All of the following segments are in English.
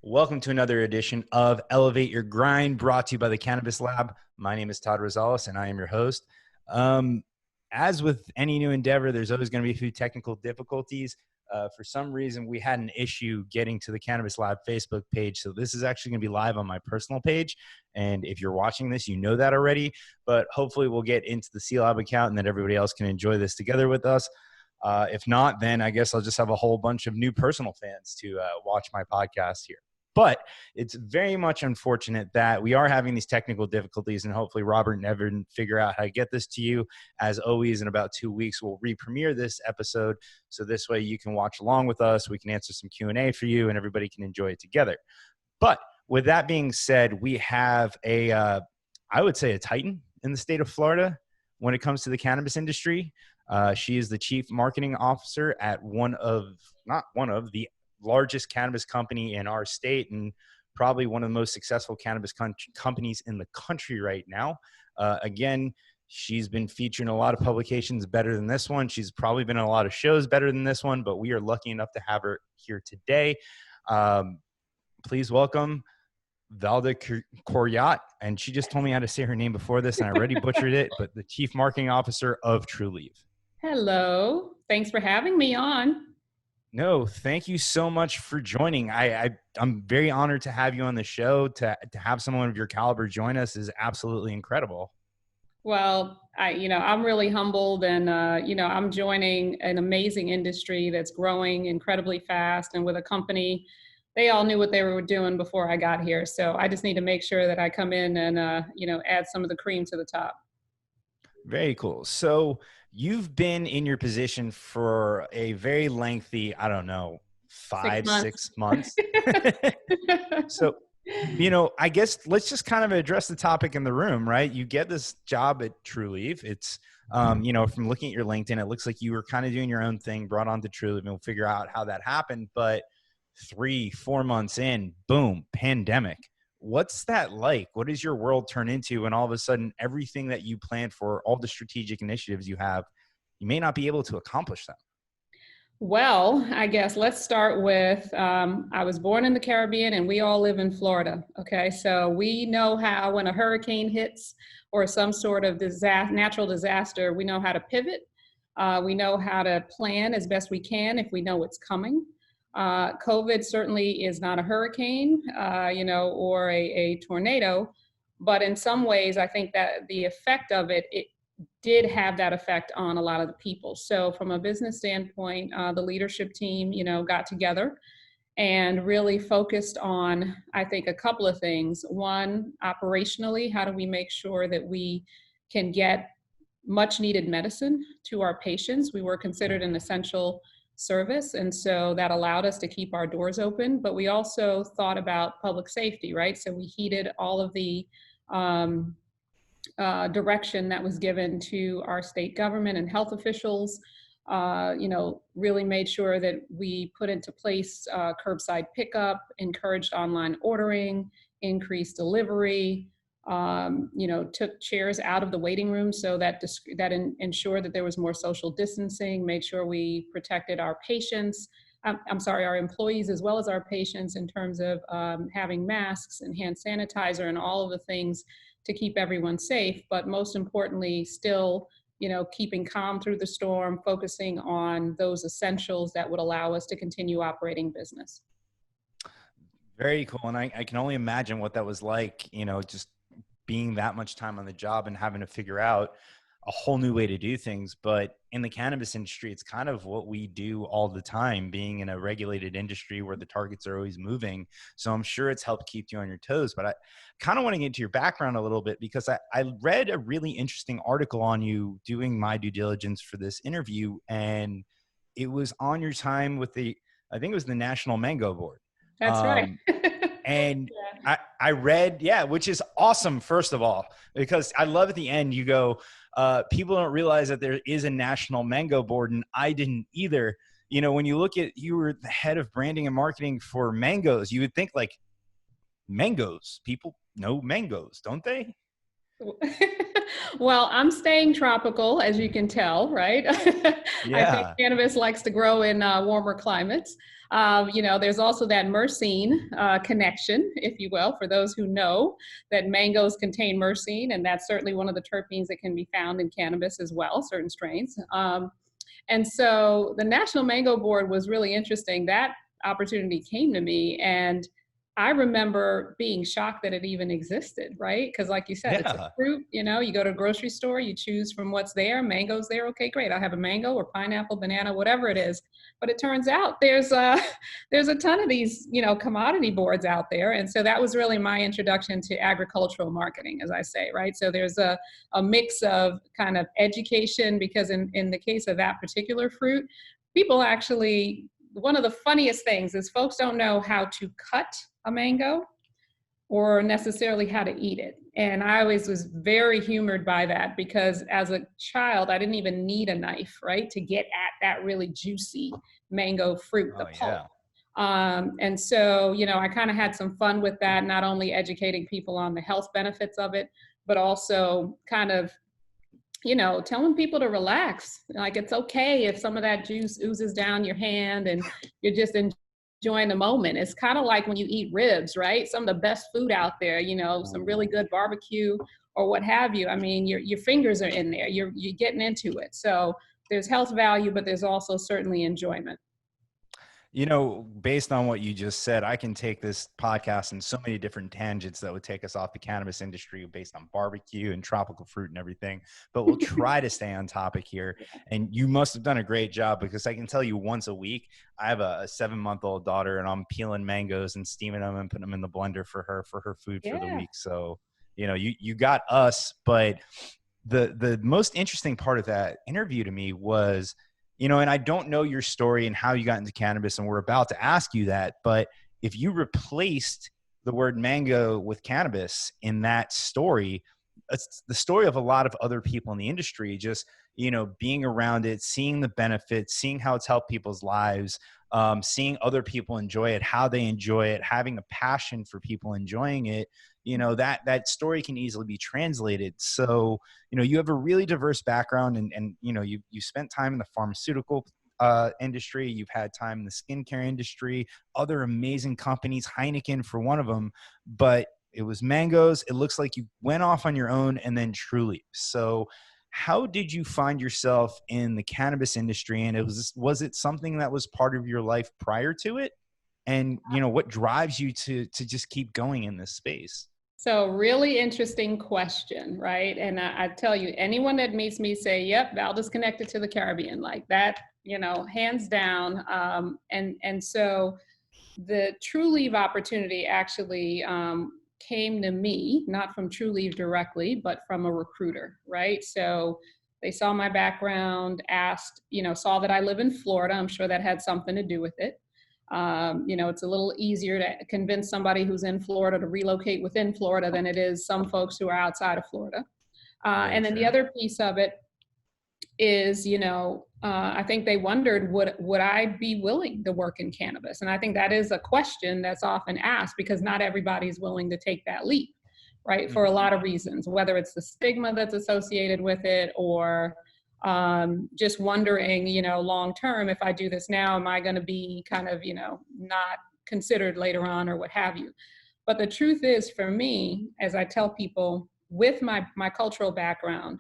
Welcome to another edition of Elevate Your Grind, brought to you by the Cannabis Lab. My name is Todd Rosales, and I am your host. As with any new endeavor, there's always going to be a few technical difficulties. For some reason, we had an issue getting to the Cannabis Lab Facebook page, so this is actually going to be live on my personal page. And if you're watching this, you know that already. But hopefully, we'll get into the C Lab account, and then everybody else can enjoy this together with us. If not, then I guess I'll just have a whole bunch of new personal fans to watch my podcast here. But it's very much unfortunate that we are having these technical difficulties, and hopefully Robert and Evan figure out how to get this to you. As always, in about 2 weeks, we'll re-premiere this episode. So this way you can watch along with us. We can answer some Q&A for you, and everybody can enjoy it together. But with that being said, we have I would say a titan in the state of Florida when it comes to the cannabis industry. She is the chief marketing officer at not one of the largest cannabis company in our state, and probably one of the most successful cannabis companies in the country right now. Again, she's been featured in a lot of publications better than this one. She's probably been in a lot of shows better than this one, but we are lucky enough to have her here today. Please welcome Valda Coryat. And she just told me how to say her name before this, and I already butchered it, but the Chief Marketing Officer of Trulieve. Hello. Thanks for having me on. No, thank you so much for joining. I'm very honored to have you on the show. To have someone of your caliber join us is absolutely incredible. Well, I'm really humbled, and I'm joining an amazing industry that's growing incredibly fast, and with a company, they all knew what they were doing before I got here. So I just need to make sure that I come in and add some of the cream to the top. Very cool. So you've been in your position for a very lengthy, I don't know, 6 months. So, I guess let's just kind of address the topic in the room, right? You get this job at Trulieve. It's, from looking at your LinkedIn, it looks like you were kind of doing your own thing, brought on to Trulieve, and we'll figure out how that happened. But 3-4 months in, boom, pandemic. What's that like? What does your world turn into when all of a sudden everything that you planned for, all the strategic initiatives you have, you may not be able to accomplish them? Well, I guess let's start with, I was born in the Caribbean and we all live in Florida. Okay, so we know how when a hurricane hits or some sort of natural disaster, we know how to pivot. We know how to plan as best we can if we know it's coming. COVID certainly is not a hurricane, or a tornado, but in some ways, I think that the effect of it did have that effect on a lot of the people. So from a business standpoint, the leadership team, got together and really focused on, I think, a couple of things. One, operationally, how do we make sure that we can get much needed medicine to our patients? We were considered an essential service, and so that allowed us to keep our doors open. But we also thought about public safety, right? So we heeded all of the direction that was given to our state government and health officials. Really made sure that we put into place curbside pickup, encouraged online ordering, increased delivery. Took chairs out of the waiting room so that ensured that there was more social distancing, made sure we protected our patients, our employees as well as our patients in terms of having masks and hand sanitizer and all of the things to keep everyone safe. But most importantly, still, keeping calm through the storm, focusing on those essentials that would allow us to continue operating business. Very cool. And I can only imagine what that was like, just being that much time on the job and having to figure out a whole new way to do things. But in the cannabis industry, it's kind of what we do all the time, being in a regulated industry where the targets are always moving. So I'm sure it's helped keep you on your toes. But I kind of want to get into your background a little bit, because I read a really interesting article on you doing my due diligence for this interview. And it was on your time with I think it was the National Mango Board. That's right. And yeah. I read, which is awesome, first of all, because I love at the end, you go, people don't realize that there is a National Mango Board, and I didn't either. When you look at, you were the head of branding and marketing for mangoes, you would think like mangoes, people know mangoes, don't they? Well, I'm staying tropical, as you can tell, right? I think Yeah. cannabis likes to grow in warmer climates. There's also that myrcene connection, if you will, for those who know that mangoes contain myrcene, and that's certainly one of the terpenes that can be found in cannabis as well, certain strains. And so the National Mango Board was really interesting. That opportunity came to me, and I remember being shocked that it even existed, right? Because, like you said, it's a Yeah. fruit. You go to a grocery store, you choose from what's there. Mango's there, okay, great. I'll have a mango or pineapple, banana, whatever it is. But it turns out there's a ton of these, commodity boards out there, and so that was really my introduction to agricultural marketing, as I say, right? So there's a mix of kind of education, because in the case of that particular fruit, people actually, one of the funniest things is folks don't know how to cut a mango or necessarily how to eat it. And I always was very humored by that, because as a child, I didn't even need a knife, right, to get at that really juicy mango fruit, the Oh, pulp. yeah. And so, I kind of had some fun with that, not only educating people on the health benefits of it, but also kind of telling people to relax. Like, it's okay if some of that juice oozes down your hand and you're just enjoying the moment. It's kind of like when you eat ribs, right? Some of the best food out there, some really good barbecue or what have you. I mean, your fingers are in there. You're getting into it. So there's health value, but there's also certainly enjoyment. Based on what you just said, I can take this podcast in so many different tangents that would take us off the cannabis industry based on barbecue and tropical fruit and everything. But we'll try to stay on topic here. And you must have done a great job, because I can tell you once a week, I have a 7-month-old daughter, and I'm peeling mangoes and steaming them and putting them in the blender for her food for the Yeah. week. So, you got us. But the most interesting part of that interview to me was, and I don't know your story and how you got into cannabis, and we're about to ask you that, but if you replaced the word mango with cannabis in that story, it's the story of a lot of other people in the industry, just, being around it, seeing the benefits, seeing how it's helped people's lives, seeing other people enjoy it, how they enjoy it, having a passion for people enjoying it, that story can easily be translated. So, you have a really diverse background, and you spent time in the pharmaceutical industry. You've had time in the skincare industry, other amazing companies, Heineken for one of them, but it was mangoes. It looks like you went off on your own, and then Trulieve. So how did you find yourself in the cannabis industry? And was it something that was part of your life prior to it? And what drives you to just keep going in this space? So really interesting question, right? And I tell you, anyone that meets me say, "Yep, Valda's connected to the Caribbean," like that, hands down. And so the Trulieve opportunity actually came to me, not from Trulieve directly, but from a recruiter, right? So they saw my background, asked, saw that I live in Florida. I'm sure that had something to do with it. It's a little easier to convince somebody who's in Florida to relocate within Florida than it is some folks who are outside of Florida. Very And then the true. other piece of it is, I think they wondered, would I be willing to work in cannabis? And I think that is a question that's often asked, because not everybody's willing to take that leap, right? For a Mhm. lot of reasons, whether it's the stigma that's associated with it, or just wondering, long term, if I do this now, am I going to be kind of, not considered later on, or what have you. But the truth is, for me, as I tell people, with my cultural background,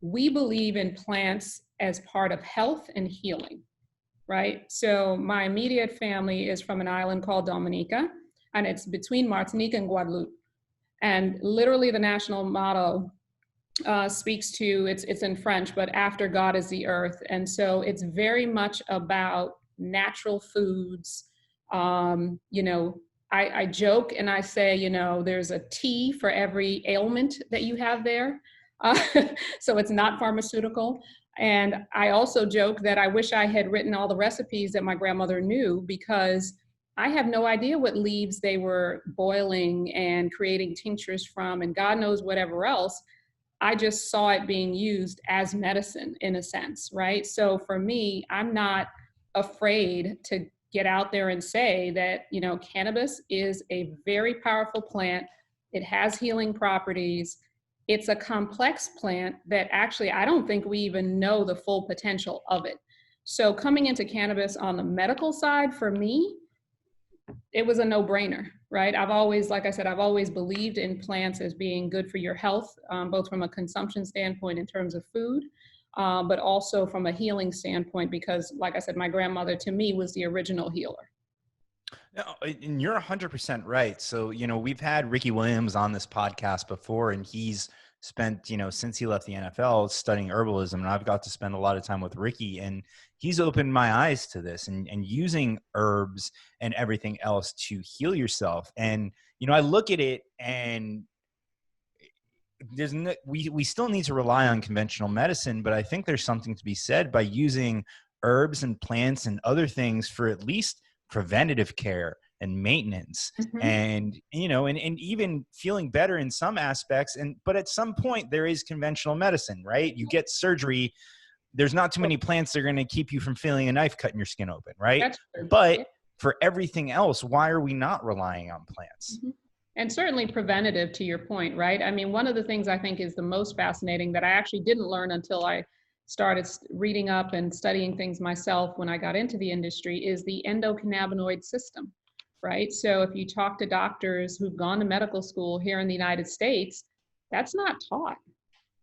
we believe in plants as part of health and healing, right? So my immediate family is from an island called Dominica, and it's between Martinique and Guadeloupe. And literally the national motto speaks to, it's in French, but after God is the earth. And so it's very much about natural foods. I joke and I say, there's a tea for every ailment that you have there. Uh, so it's not pharmaceutical. And I also joke that I wish I had written all the recipes that my grandmother knew, because I have no idea what leaves they were boiling and creating tinctures from, and God knows whatever else. I just saw it being used as medicine, in a sense, right? So for me, I'm not afraid to get out there and say that, cannabis is a very powerful plant. It has healing properties. it's a complex plant that actually, I don't think we even know the full potential of it. So coming into cannabis on the medical side, for me, it was a no-brainer, right? I've always, like I said, I've always believed in plants as being good for your health, both from a consumption standpoint in terms of food, but also from a healing standpoint, because like I said, my grandmother to me was the original healer. No, and you're 100% right. So, we've had Ricky Williams on this podcast before, and he's spent, since he left the NFL studying herbalism. And I've got to spend a lot of time with Ricky, and he's opened my eyes to this and using herbs and everything else to heal yourself. And, I look at it and we still need to rely on conventional medicine, but I think there's something to be said by using herbs and plants and other things for at least preventative care and maintenance, Mm-hmm. and and even feeling better in some aspects. But at some point there is conventional medicine, right? You get surgery, there's not too many plants that are going to keep you from feeling a knife cutting your skin open, right? That's true. But Yeah. for everything else, why are we not relying on plants? Mm-hmm. And certainly preventative, to your point, right? I mean, one of the things I think is the most fascinating that I actually didn't learn until I started reading up and studying things myself when I got into the industry is the endocannabinoid system, right? So if you talk to doctors who've gone to medical school here in the United States, that's not taught.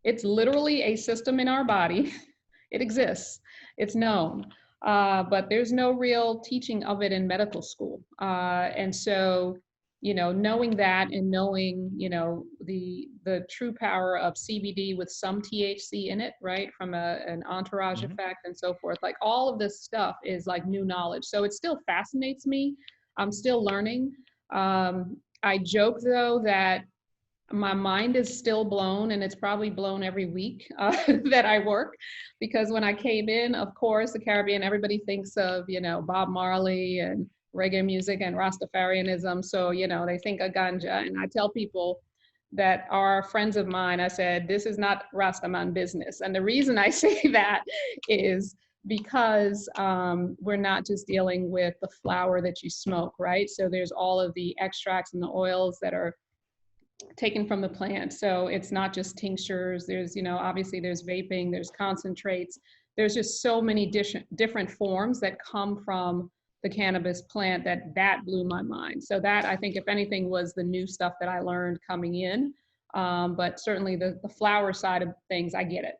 It's literally a system in our body. It exists, it's known, but there's no real teaching of it in medical school. And so, knowing that and knowing, the true power of CBD with some THC in it, right, from an entourage Mm-hmm. effect and so forth, like all of this stuff is like new knowledge. So it still fascinates me. I'm still learning. I joke though that my mind is still blown, and it's probably blown every week that I work, because when I came in, of course, the Caribbean, everybody thinks of, Bob Marley and reggae music and Rastafarianism. So, they think of ganja. And I tell people that are friends of mine, I said, this is not Rastaman business. And the reason I say that is because we're not just dealing with the flower that you smoke, right? So there's all of the extracts and the oils that are taken from the plant. So it's not just tinctures. There's, obviously there's vaping, there's concentrates. There's just so many different forms that come from the cannabis plant that blew my mind. So that, I think, if anything, was the new stuff that I learned coming in. But certainly the flower side of things, I get it.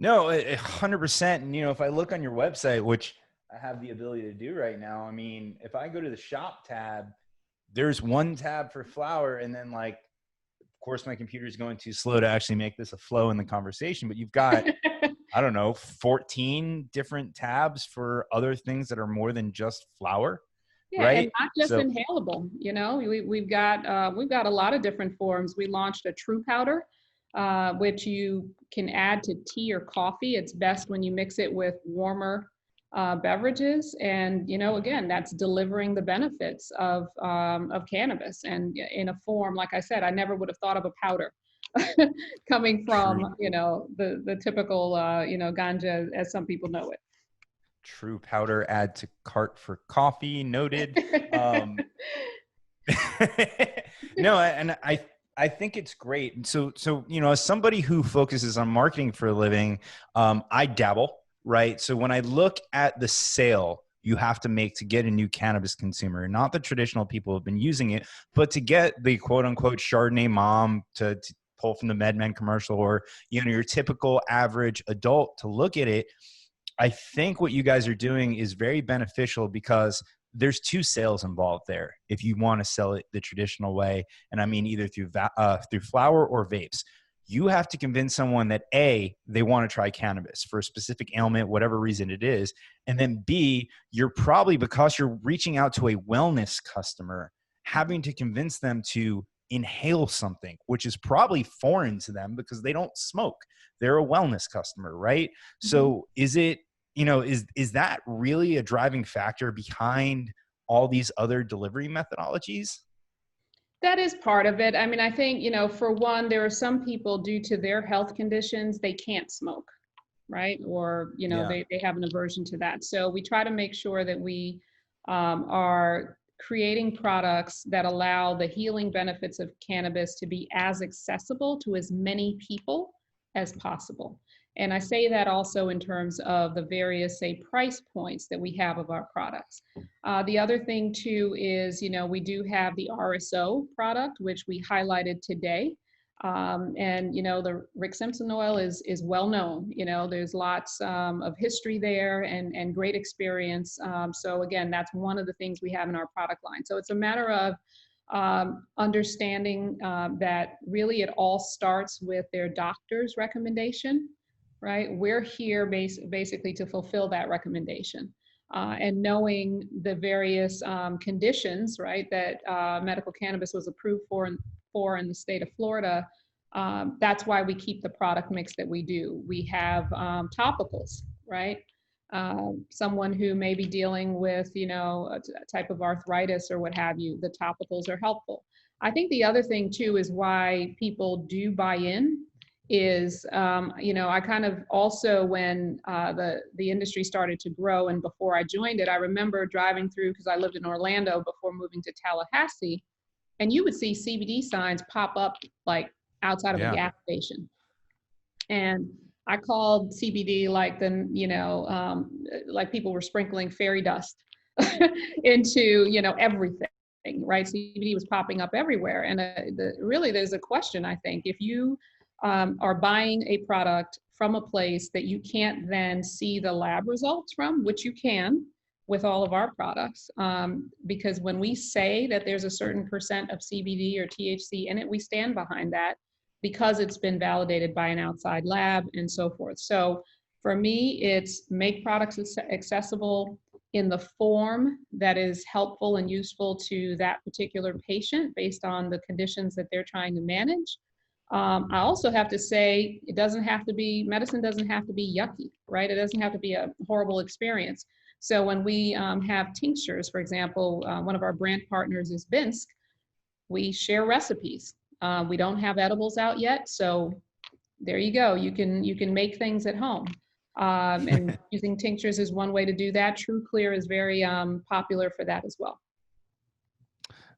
No, 100%. And, if I look on your website, which I have the ability to do right now, I mean, if I go to the shop tab, there's one tab for flower. And then, like, of course, my computer is going too slow to actually make this a flow in the conversation, but you've got, I don't know, 14 different tabs for other things that are more than just flower. Yeah, Right. and not just So, inhalable. We've got a lot of different forms. We launched a true powder, which you can add to tea or coffee. It's best when you mix it with warmer beverages, and again, that's delivering the benefits of cannabis, and in a form, like I said, I never would have thought of a powder coming true, from the typical ganja as some people know true powder, add to cart for coffee. Noted. it. No, and I think it's great. So, as somebody who focuses on marketing for a living, I dabble, right? So when I look at the sale you have to make to get a new cannabis consumer, not the traditional people who have been using it, but to get the quote unquote Chardonnay mom to pull from the MedMen commercial, or, your typical average adult to look at it, I think what you guys are doing is very beneficial, because there's two sales involved there if you want to sell it the traditional way. And I mean, either through flower or vapes. You have to convince someone that A, they want to try cannabis for a specific ailment, whatever reason it is. And then B, you're probably, because you're reaching out to a wellness customer, having to convince them to inhale something, which is probably foreign to them because they don't smoke. They're a wellness customer, right? So is it, is that really a driving factor behind all these other delivery methodologies? That is part of it. I mean, I think, for one, there are some people, due to their health conditions, they can't smoke, right? Or, Yeah. they have an aversion to that. So we try to make sure that we are creating products that allow the healing benefits of cannabis to be as accessible to as many people as possible. And I say that also in terms of the various, say, price points that we have of our products. The other thing too is, we do have the RSO product, which we highlighted today. And the Rick Simpson oil is well known. There's lots of history there and great experience. So again, that's one of the things we have in our product line. So it's a matter of understanding that really it all starts with their doctor's recommendation, right? We're here basically to fulfill that recommendation. And knowing the various conditions, right, that medical cannabis was approved for in the state of Florida, that's why we keep the product mix that we do. We have topicals, right? Someone who may be dealing with, a type of arthritis or what have you, the topicals are helpful. I think the other thing too is why people do buy in is, I kind of also, when the industry started to grow and before I joined it, I remember driving through, because I lived in Orlando before moving to Tallahassee, and you would see CBD signs pop up like outside of a gas station. And I called CBD like like people were sprinkling fairy dust into, everything, right? CBD was popping up everywhere. And really there's a question, I think, if you are buying a product from a place that you can't then see the lab results from, which you can with all of our products, because when we say that there's a certain percent of CBD or THC in it, we stand behind that because it's been validated by an outside lab and so forth. So for me, it's make products accessible in the form that is helpful and useful to that particular patient based on the conditions that they're trying to manage. I also have to say, medicine doesn't have to be yucky, right? It doesn't have to be a horrible experience. So when we have tinctures, for example, one of our brand partners is Binsk, we share recipes. We don't have edibles out yet, so there you go. You can make things at home. And using tinctures is one way to do that. True Clear is very popular for that as well.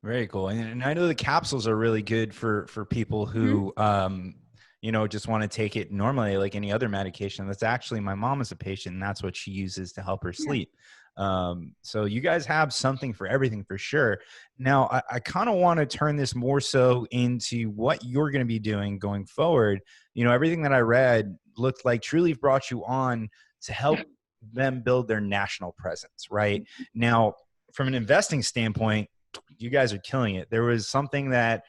Very cool. And I know the capsules are really good for people who, just want to take it normally like any other medication. That's actually, my mom is a patient and that's what she uses to help her sleep. So you guys have something for everything for sure. Now, I kind of want to turn this more so into what you're going to be doing going forward. Everything that I read looked like Trulieve brought you on to help them build their national presence, right? Now, from an investing standpoint, you guys are killing it. There was something that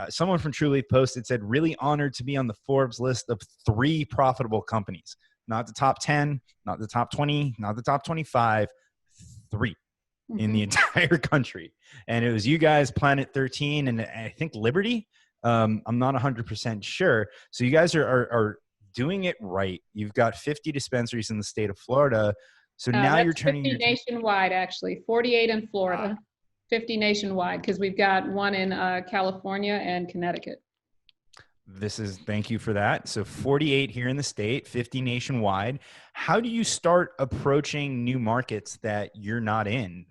someone from Trulieve posted, said, really honored to be on the Forbes list of 3 profitable companies, not the top 10, not the top 20, not the top 25, 3 in the entire country. And it was you guys, Planet 13, and I think Liberty. I'm not 100% sure. So you guys are doing it right. You've got 50 dispensaries in the state of Florida. So now you're turning 50 nationwide, actually, 48 in Florida. 50 nationwide, because we've got one in California and Connecticut. Thank you for that. So 48 here in the state, 50 nationwide. How do you start approaching new markets that you're not in?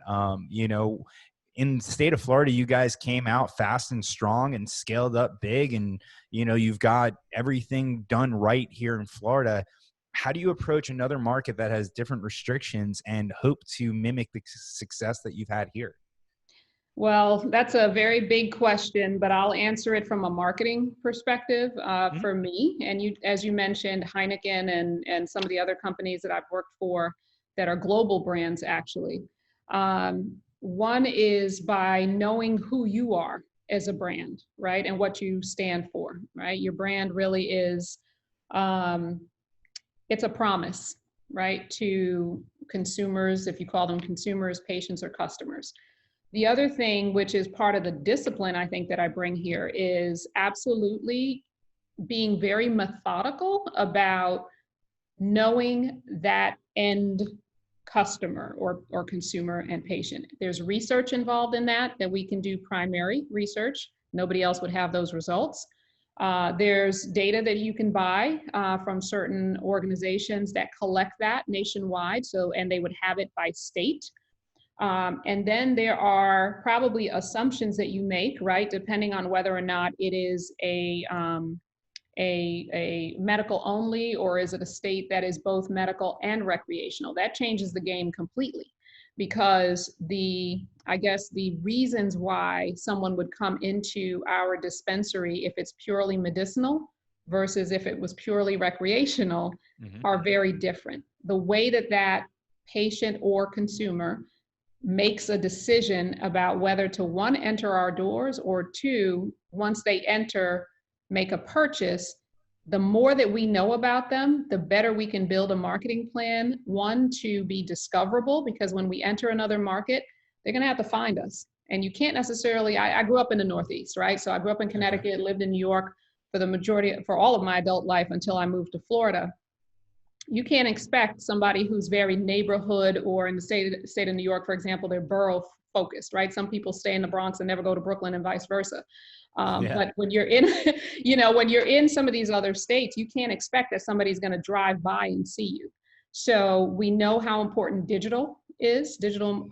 In the state of Florida, you guys came out fast and strong and scaled up big, and you've got everything done right here in Florida. How do you approach another market that has different restrictions and hope to mimic the success that you've had here? Well, that's a very big question, but I'll answer it from a marketing perspective. For me, and as you mentioned, Heineken and some of the other companies that I've worked for that are global brands, actually. One is by knowing who you are as a brand, right? And what you stand for, right? Your brand really is, it's a promise, right? To consumers, if you call them consumers, patients, or customers. The other thing, which is part of the discipline I think that I bring here, is absolutely being very methodical about knowing that end customer or consumer and patient. There's research involved in that we can do, primary research. Nobody else would have those results. There's data that you can buy from certain organizations that collect that nationwide, and they would have it by state. And then there are probably assumptions that you make, right? Depending on whether or not it is a medical only, or is it a state that is both medical and recreational? That changes the game completely, because I guess the reasons why someone would come into our dispensary if it's purely medicinal versus if it was purely recreational are very different. The way that that patient or consumer makes a decision about whether to, one, enter our doors, or two, once they enter, make a purchase, the more that we know about them, the better we can build a marketing plan. One, to be discoverable, because when we enter another market, they're going to have to find us. And you can't necessarily, I grew up in the Northeast, right? So I grew up in Connecticut, lived in New York for all of my adult life until I moved to Florida. You can't expect somebody who's very neighborhood, or in the state of New York, for example, they're borough focused, right? Some people stay in the Bronx and never go to Brooklyn, and vice versa. But when you're in, when you're in some of these other states, you can't expect that somebody's going to drive by and see you. So we know how important digital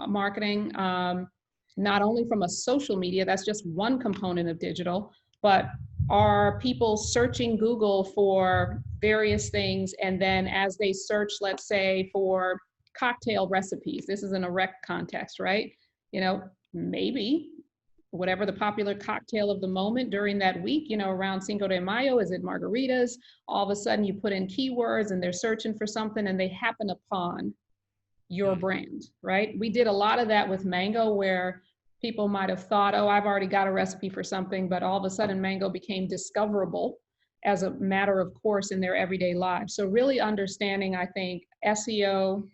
marketing, not only from a social media, that's just one component of digital, but are people searching Google for various things, and then as they search, let's say, for cocktail recipes, this is in a rec context, right? Maybe whatever the popular cocktail of the moment during that week, around Cinco de Mayo, is it margaritas? All of a sudden you put in keywords and they're searching for something and they happen upon your brand, right? We did a lot of that with mango, where people might have thought, oh, I've already got a recipe for something, but all of a sudden mango became discoverable as a matter of course in their everyday lives. So really understanding, I think, SEO,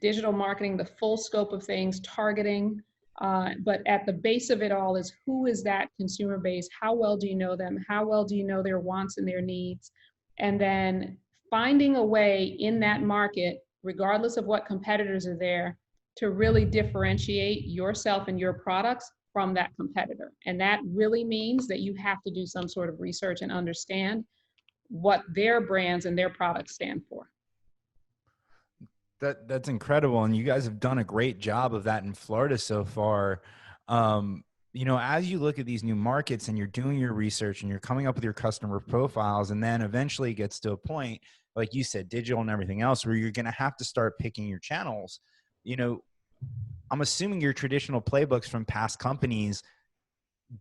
digital marketing, the full scope of things, targeting, but at the base of it all is, who is that consumer base? How well do you know them? How well do you know their wants and their needs? And then finding a way in that market, regardless of what competitors are there, to really differentiate yourself and your products from that competitor. And that really means that you have to do some sort of research and understand what their brands and their products stand for. That's incredible. And you guys have done a great job of that in Florida so far. As you look at these new markets and you're doing your research and you're coming up with your customer profiles, and then eventually it gets to a point, like you said, digital and everything else, where you're going to have to start picking your channels. I'm assuming your traditional playbooks from past companies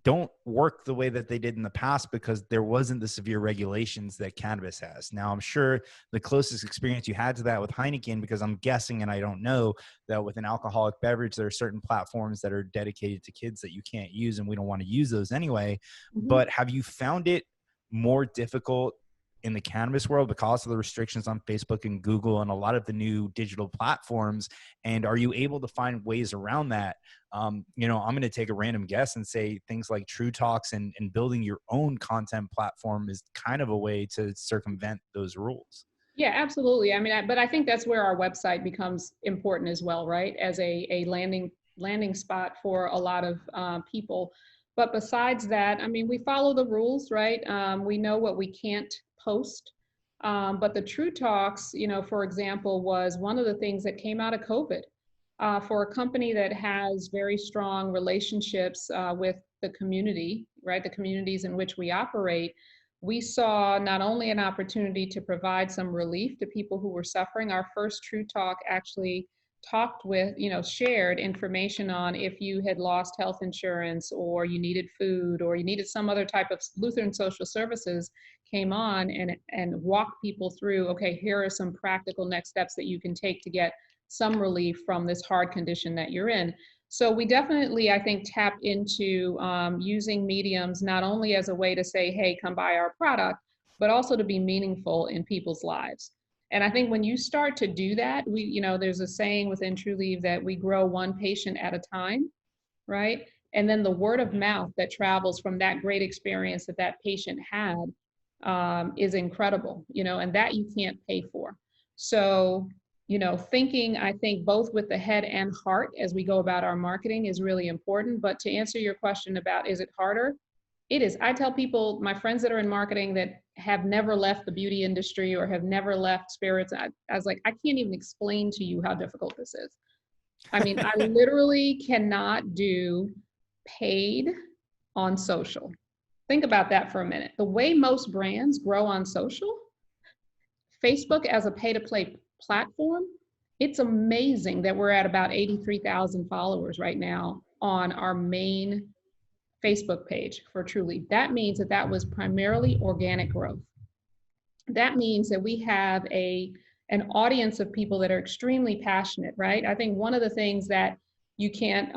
don't work the way that they did in the past, because there wasn't the severe regulations that cannabis has. Now, I'm sure the closest experience you had to that with Heineken, because I'm guessing, and I don't know, that with an alcoholic beverage, there are certain platforms that are dedicated to kids that you can't use, and we don't want to use those anyway. But have you found it more difficult in the cannabis world because of the restrictions on Facebook and Google and a lot of the new digital platforms? And are you able to find ways around that? I'm going to take a random guess and say things like True Talks and building your own content platform is kind of a way to circumvent those rules. Yeah, absolutely. I mean, but I think that's where our website becomes important as well, right? As a landing spot for a lot of people. But besides that, I mean, we follow the rules, right? We know what we can't post. But the True Talks, for example, was one of the things that came out of COVID. For a company that has very strong relationships with the community, right? The communities in which we operate, we saw not only an opportunity to provide some relief to people who were suffering. Our first True Talk actually talked with, shared information on if you had lost health insurance, or you needed food, or you needed some other type of Lutheran social services, came on and walked people through, okay, here are some practical next steps that you can take to get some relief from this hard condition that you're in. So we definitely, I think, tap into using mediums not only as a way to say, hey, come buy our product, but also to be meaningful in people's lives. And I think when you start to do that, there's a saying within Trulieve that we grow one patient at a time, right? And then the word of mouth that travels from that great experience that that patient had is incredible, and that you can't pay for. So, thinking, I think, both with the head and heart as we go about our marketing is really important. But to answer your question about, is it harder? It is. I tell people, my friends that are in marketing that have never left the beauty industry or have never left spirits, I was like, I can't even explain to you how difficult this is. I mean, I literally cannot do paid on social. Think about that for a minute. The way most brands grow on social, Facebook as a pay to play platform, it's amazing that we're at about 83,000 followers right now on our main Facebook page for Trulieve. That means that that was primarily organic growth. That means that we have an audience of people that are extremely passionate, right? I think one of the things that you can't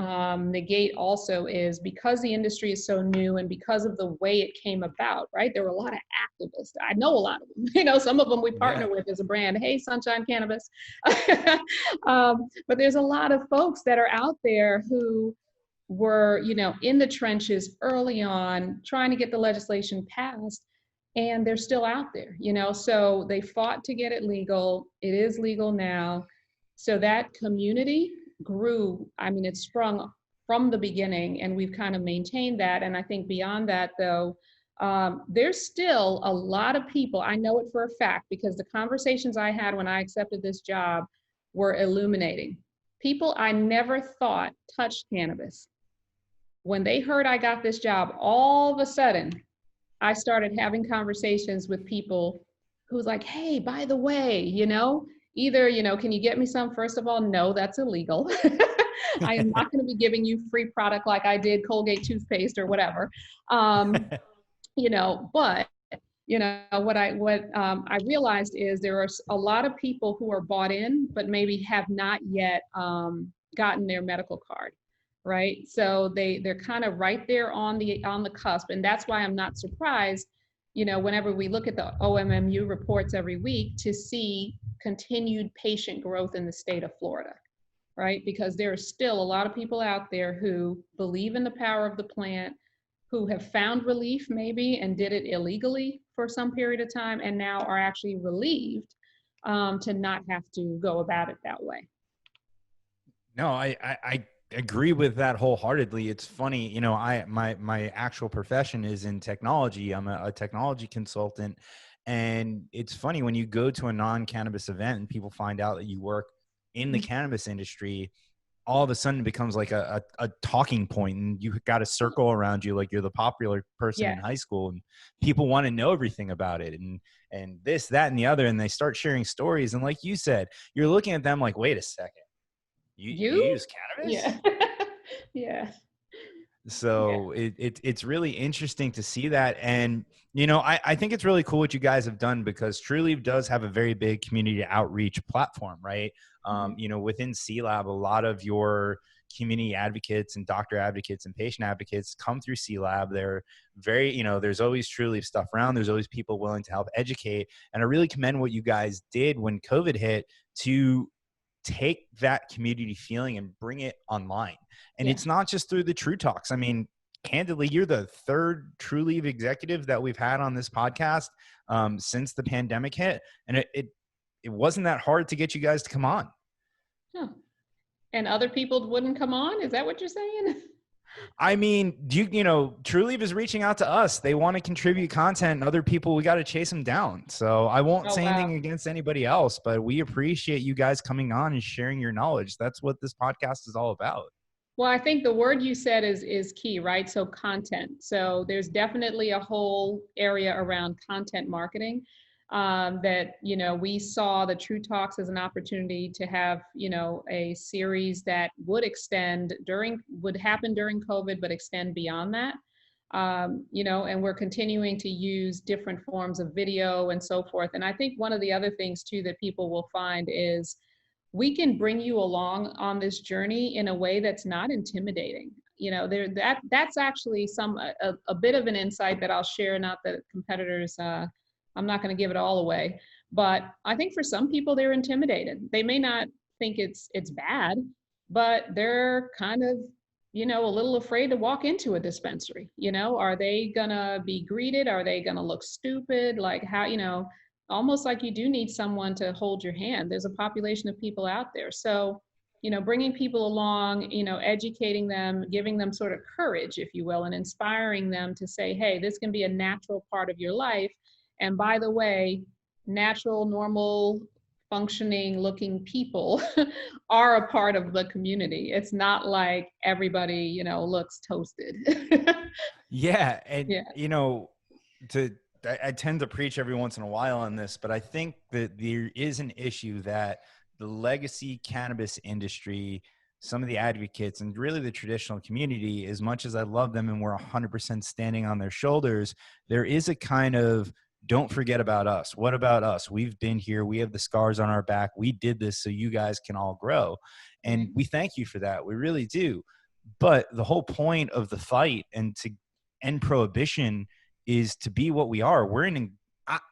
negate also is because the industry is so new and because of the way it came about, right? There were a lot of activists. I know a lot of them. You know, some of them we partner with as a brand. Hey, Sunshine Cannabis. But there's a lot of folks that are out there who were, you know, in the trenches early on, trying to get the legislation passed, and they're still out there, you know. So they fought to get it legal. It is legal now. So that community grew. I mean, it sprung from the beginning, and we've kind of maintained that. And I think beyond that, though, there's still a lot of people, I know it for a fact, because the conversations I had when I accepted this job were illuminating. People I never thought touched cannabis. When they heard I got this job, all of a sudden, I started having conversations with people who's like, hey, by the way, you know, either, you know, can you get me some? First of all, no, that's illegal. I am not going to be giving you free product like I did Colgate toothpaste or whatever. You know, but you know what I realized is there are a lot of people who are bought in, but maybe have not yet gotten their medical card, right? So they're kind of right there on the cusp, and that's why I'm not surprised, you know, whenever we look at the OMMU reports every week to see continued patient growth in the state of Florida, right? Because there are still a lot of people out there who believe in the power of the plant, who have found relief maybe and did it illegally for some period of time and now are actually relieved to not have to go about it that way. No, I agree with that wholeheartedly. It's funny, you know, my actual profession is in technology. I'm a technology consultant, and it's funny when you go to a non-cannabis event and people find out that you work in the cannabis industry, all of a sudden it becomes like a talking point, and you got a circle around you like you're the popular person in high school, and people want to know everything about it, and this, that, and the other, and they start sharing stories. And like you said, you're looking at them like, wait a second, you use cannabis? Yeah. Yeah. So it's really interesting to see that. And, you know, I think it's really cool what you guys have done, because Trulieve does have a very big community outreach platform, right? You know, within C-Lab, a lot of your community advocates and doctor advocates and patient advocates come through C-Lab. They're very, you know, there's always Trulieve stuff around. There's always people willing to help educate. And I really commend what you guys did when COVID hit to take that community feeling and bring it online. And it's not just through the True Talks. I mean, candidly, you're the third Trulieve executive that we've had on this podcast since the pandemic hit. And it wasn't that hard to get you guys to come on. Huh. And other people wouldn't come on? Is that what you're saying? I mean, you know, Trulieve is reaching out to us. They want to contribute content, and other people, we got to chase them down. So I won't say anything against anybody else, but we appreciate you guys coming on and sharing your knowledge. That's what this podcast is all about. Well, I think the word you said is key, right? So content. So there's definitely a whole area around content marketing that, you know, we saw the True Talks as an opportunity to have, you know, a series that would happen during COVID, but extend beyond that. You know, and we're continuing to use different forms of video and so forth. And I think one of the other things too that people will find is we can bring you along on this journey in a way that's not intimidating. You know, that's actually a bit of an insight that I'll share, not that competitors, I'm not going to give it all away, but I think for some people they're intimidated. They may not think it's bad, but they're kind of, you know, a little afraid to walk into a dispensary. You know, are they gonna be greeted? Are they gonna look stupid? Like how, you know, almost like you do need someone to hold your hand. There's a population of people out there. So, you know, bringing people along, you know, educating them, giving them sort of courage, if you will, and inspiring them to say, hey, this can be a natural part of your life. And by the way, natural, normal functioning looking people are a part of the community. It's not like everybody, looks toasted. Yeah. And, Yeah, to, I tend to preach every once in a while on this, but I think that there is an issue that the legacy cannabis industry, some of the advocates, and really the traditional community, as much as I love them and we're 100% standing on their shoulders, there is a kind of, don't forget about us. What about us? We've been here. We have the scars on our back. We did this so you guys can all grow. And right. we thank you for that. We really do. But the whole point of the fight and to end prohibition is to be what we are. We're in,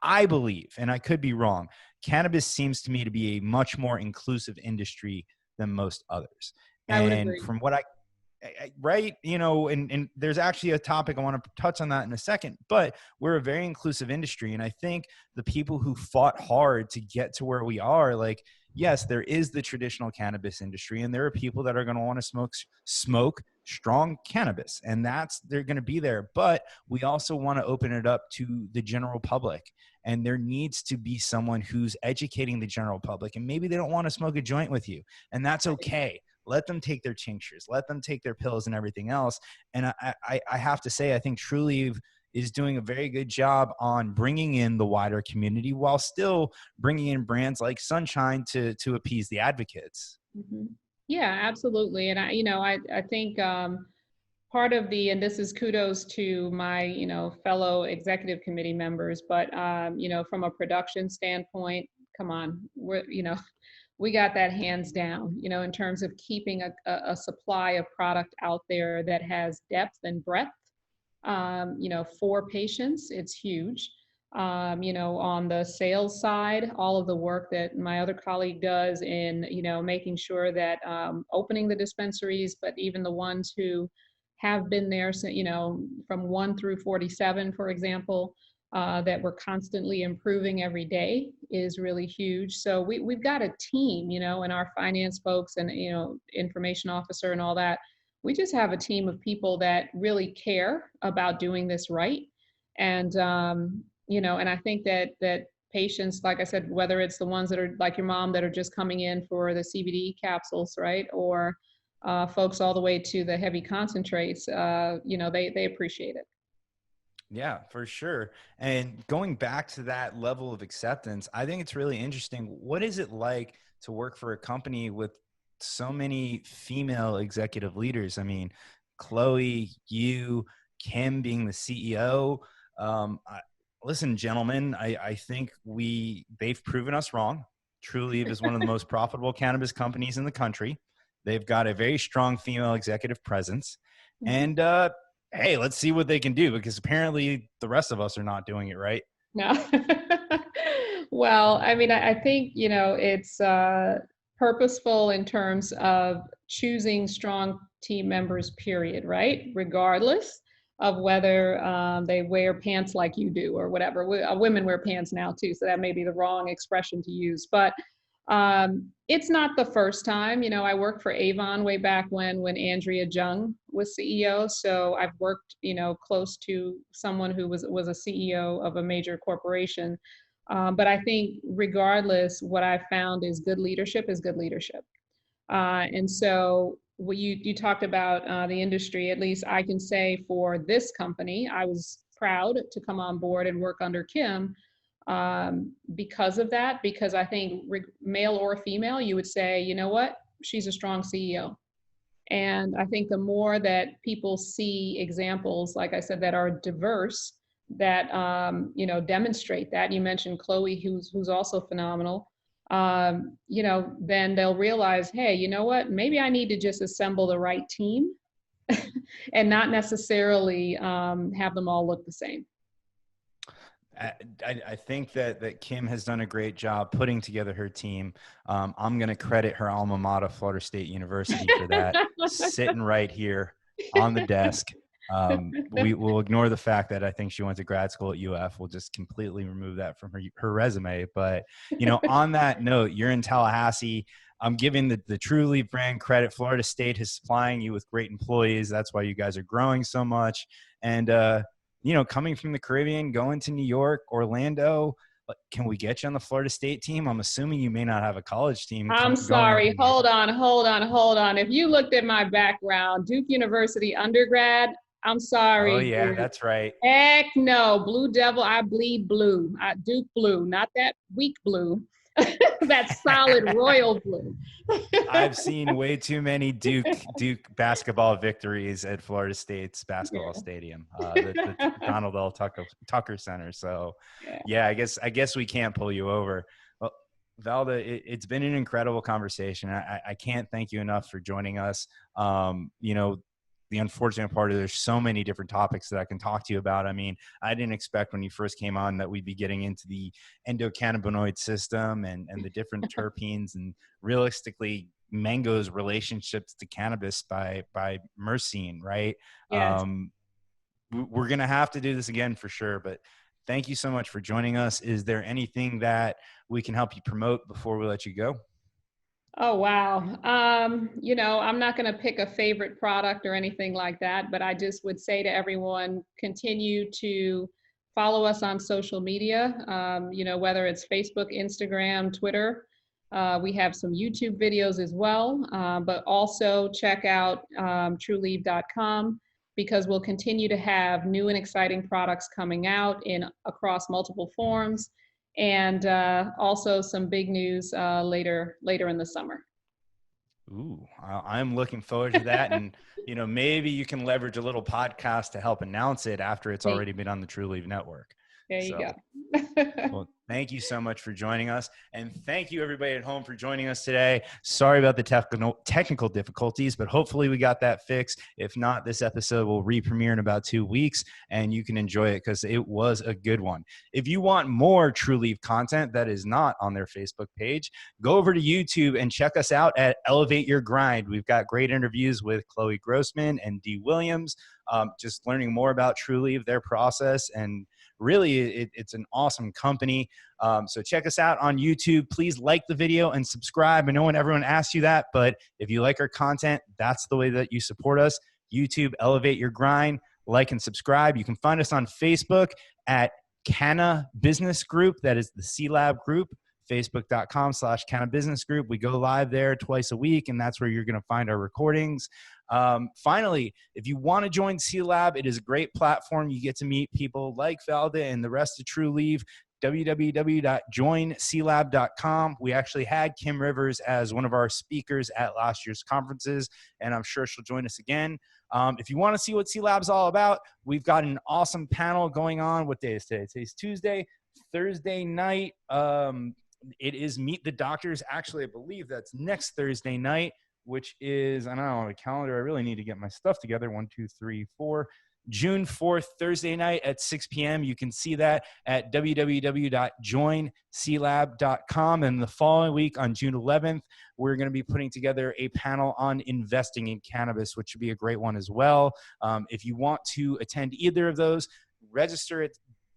I believe, and I could be wrong, cannabis seems to me to be a much more inclusive industry than most others. I would And agree. from what right, and there's actually a topic I want to touch on that in a second, but we're a very inclusive industry. And I think the people who fought hard to get to where we are, like, yes, there is the traditional cannabis industry, and there are people that are going to want to smoke strong cannabis, and they're going to be there. But we also want to open it up to the general public, and there needs to be someone who's educating the general public, and maybe they don't want to smoke a joint with you, and that's okay. Let them take their tinctures, let them take their pills and everything else. And I have to say, I think Trulieve is doing a very good job on bringing in the wider community while still bringing in brands like Sunshine to appease the advocates. Mhm. Yeah, absolutely. And I think part of and this is kudos to my, fellow executive committee members, but, from a production standpoint, come on, we got that hands down, in terms of keeping a supply of product out there that has depth and breadth, for patients. It's huge. On the sales side, all of the work that my other colleague does in, making sure that opening the dispensaries, but even the ones who have been there, so, from 1 through 47, for example, that we're constantly improving every day is really huge. So we've got a team, and our finance folks and, information officer and all that. We just have a team of people that really care about doing this right. And, and I think that patients, like I said, whether it's the ones that are like your mom that are just coming in for the CBD capsules, right? Or folks all the way to the heavy concentrates, they appreciate it. Yeah, for sure. And going back to that level of acceptance, I think it's really interesting. What is it like to work for a company with so many female executive leaders? I mean, Chloe, you, Kim being the CEO. Listen, gentlemen, I think they've proven us wrong. Trulieve is one of the most profitable cannabis companies in the country. They've got a very strong female executive presence. Mhm. And hey, let's see what they can do, because apparently the rest of us are not doing it right. No. Well, I mean, I think, it's purposeful in terms of choosing strong team members, period, right? Regardless of whether they wear pants like you do or whatever. Women wear pants now too, so that may be the wrong expression to use. But it's not the first time. I worked for Avon way back when Andrea Jung was CEO. So I've worked, close to someone who was a CEO of a major corporation. But I think regardless, what I found is good leadership is good leadership. And so what you talked about the industry, at least I can say for this company, I was proud to come on board and work under Kim because of that, because I think male or female, you would say, you know what, she's a strong CEO. And I think the more that people see examples, like I said, that are diverse, that demonstrate that. You mentioned Chloe, who's also phenomenal. Then they'll realize, hey, you know what? Maybe I need to just assemble the right team, and not necessarily have them all look the same. I think that Kim has done a great job putting together her team. I'm going to credit her alma mater, Florida State University, for that, sitting right here on the desk. We will ignore the fact that I think she went to grad school at UF. We'll just completely remove that from her resume. But, on that note, you're in Tallahassee. I'm giving the Trulieve brand credit. Florida State is supplying you with great employees. That's why you guys are growing so much. And, coming from the Caribbean, going to New York, Orlando, Can we get you on the Florida State team? I'm assuming you may not have a college team I'm going on. sorry. Hold on. If you looked at my background, Duke University undergrad, I'm Oh sorry, yeah, dude. that's right. Heck no. Blue Devil, I bleed blue. Duke blue, not that weak blue. That solid royal blue. I've seen way too many Duke basketball victories at Florida State's basketball stadium, the Donald L. Tucker Center. So, Yeah. yeah, I guess we can't pull you over. Well, Valda, it's been an incredible conversation. I can't thank you enough for joining us. You know, the unfortunate part is there's so many different topics that I can talk to you about. I mean, I didn't expect when you first came on that we'd be getting into the endocannabinoid system and the different terpenes and realistically mango's relationships to cannabis by myrcene, right? Yes. We're gonna have to do this again for sure, but thank you so much for joining us. Is there anything that we can help you promote before we let you go? Oh, wow. I'm not going to pick a favorite product or anything like that, but I just would say to everyone, continue to follow us on social media, whether it's Facebook, Instagram, Twitter. We have some YouTube videos as well, but also check out trulieve.com because we'll continue to have new and exciting products coming out across multiple forms and also some big news later in the summer. Ooh, I'm looking forward to that. And, maybe you can leverage a little podcast to help announce it after it's already been on the Trulieve network. There you So, go. well, thank you so much for joining us. And thank you everybody at home for joining us today. Sorry about the technical difficulties, but hopefully we got that fixed. If not, this episode will re-premiere in about 2 weeks and you can enjoy it because it was a good one. If you want more Trulieve content that is not on their Facebook page, go over to YouTube and check us out at Elevate Your Grind. We've got great interviews with Chloe Grossman and Dee Williams, just learning more about Trulieve, their process, and really it's an awesome company. So check us out on YouTube. Please like the video and subscribe. I know when everyone asks you that, but if you like our content, that's the way that you support us. YouTube, Elevate Your Grind, like and subscribe. You can find us on Facebook at Canna Business Group. That is the C-Lab group, facebook.com/Canna Business Group. We go live there twice a week, and that's where you're going to find our recordings. Finally, if you want to join C-Lab, it is a great platform. You get to meet people like Valda and the rest of Trulieve. www.joinclab.com. We actually had Kim Rivers as one of our speakers at last year's conferences, and I'm sure she'll join us again. If you want to see what C-Lab's all about, we've got an awesome panel going on. What day is today? Today's Tuesday. Thursday night, it is Meet the Doctors. Actually, I believe that's next Thursday night, which is, I don't know, on the calendar. I really need to get my stuff together. 1, 2, 3, 4. June 4th, Thursday night at 6 p.m. You can see that at www.joinclab.com. And the following week on June 11th, we're going to be putting together a panel on investing in cannabis, which should be a great one as well. If you want to attend either of those, register at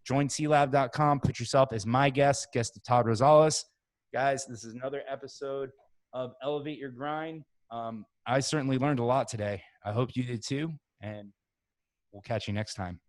joinclab.com. Put yourself as my guest of Todd Rosales. Guys, this is another episode of Elevate Your Grind. I certainly learned a lot today. I hope you did too. And we'll catch you next time.